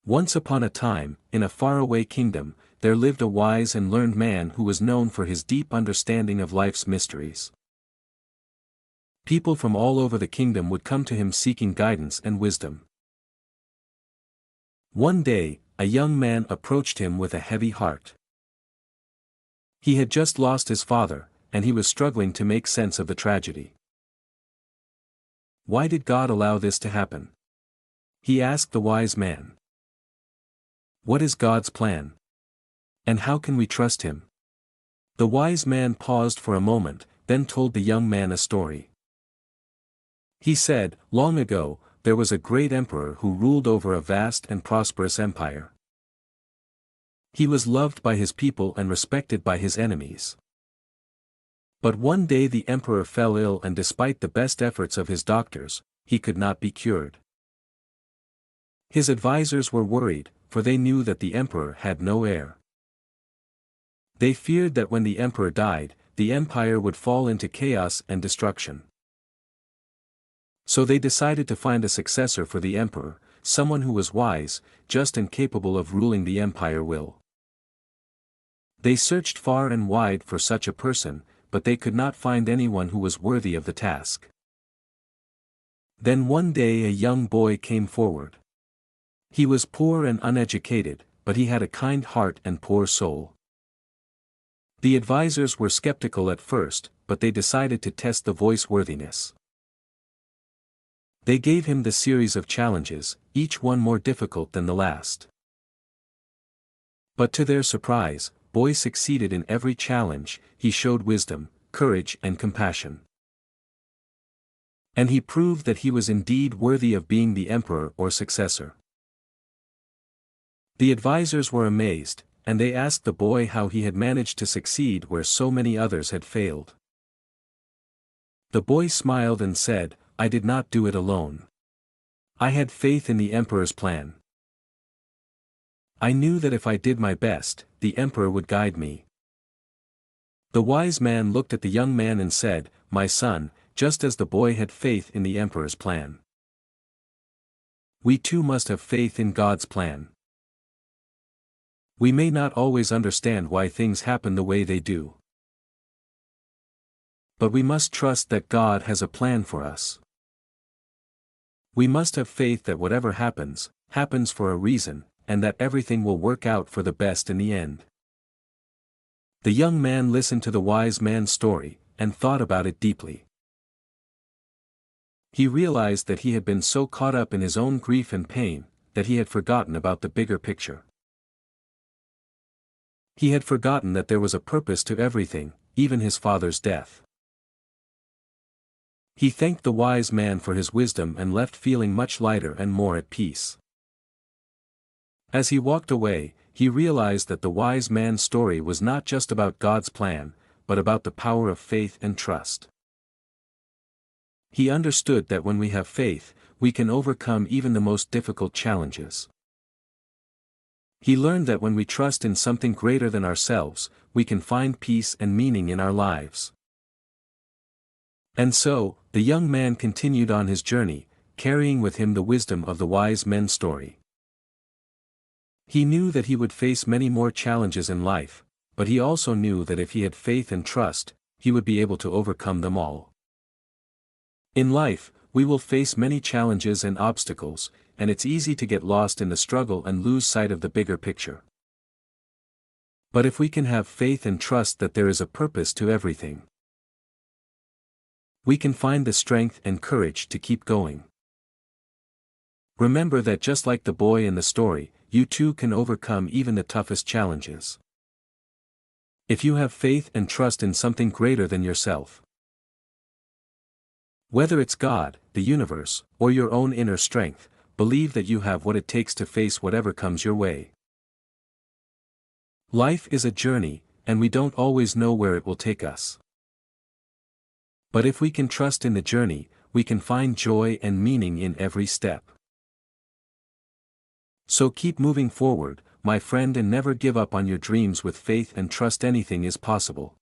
Once upon a time, in a faraway kingdom, there lived a wise and learned man who was known for his deep understanding of life's mysteries. People from all over the kingdom would come to him seeking guidance and wisdom. One day, a young man approached him with a heavy heart. He had just lost his father, and he was struggling to make sense of the tragedy. "Why did God allow this to happen?" he asked the wise man. "What is God's plan? And how can we trust him?" The wise man paused for a moment, then told the young man a story. He said, "Long ago, there was a great emperor who ruled over a vast and prosperous empire. He was loved by his people and respected by his enemies. But one day the emperor fell ill, and despite the best efforts of his doctors, he could not be cured. His advisors were worried, for they knew that the emperor had no heir. They feared that when the emperor died, the empire would fall into chaos and destruction. So they decided to find a successor for the emperor, someone who was wise, just and capable of ruling the empire well. They searched far and wide for such a person, but they could not find anyone who was worthy of the task. Then one day a young boy came forward. He was poor and uneducated, but he had a kind heart and poor soul. The advisors were skeptical at first, but they decided to test the boy's worthiness. They gave him the series of challenges, each one more difficult than the last. But to their surprise, boy succeeded in every challenge. He showed wisdom, courage and compassion. And he proved that he was indeed worthy of being the emperor or successor. The advisors were amazed, and they asked the boy how he had managed to succeed where so many others had failed. The boy smiled and said, "I did not do it alone. I had faith in the emperor's plan. I knew that if I did my best, the emperor would guide me." The wise man looked at the young man and said, "My son, just as the boy had faith in the emperor's plan, we too must have faith in God's plan. We may not always understand why things happen the way they do, but we must trust that God has a plan for us. We must have faith that whatever happens, happens for a reason, and that everything will work out for the best in the end." The young man listened to the wise man's story, and thought about it deeply. He realized that he had been so caught up in his own grief and pain, that he had forgotten about the bigger picture. He had forgotten that there was a purpose to everything, even his father's death. He thanked the wise man for his wisdom and left feeling much lighter and more at peace. As he walked away, he realized that the wise man's story was not just about God's plan, but about the power of faith and trust. He understood that when we have faith, we can overcome even the most difficult challenges. He learned that when we trust in something greater than ourselves, we can find peace and meaning in our lives. And so, the young man continued on his journey, carrying with him the wisdom of the wise men's story. He knew that he would face many more challenges in life, but he also knew that if he had faith and trust, he would be able to overcome them all. In life, we will face many challenges and obstacles, and it's easy to get lost in the struggle and lose sight of the bigger picture. But if we can have faith and trust that there is a purpose to everything, we can find the strength and courage to keep going. Remember that just like the boy in the story, you too can overcome even the toughest challenges. If you have faith and trust in something greater than yourself, whether it's God, the universe, or your own inner strength, believe that you have what it takes to face whatever comes your way. Life is a journey, and we don't always know where it will take us. But if we can trust in the journey, we can find joy and meaning in every step. So keep moving forward, my friend, and never give up on your dreams. With faith and trust, anything is possible.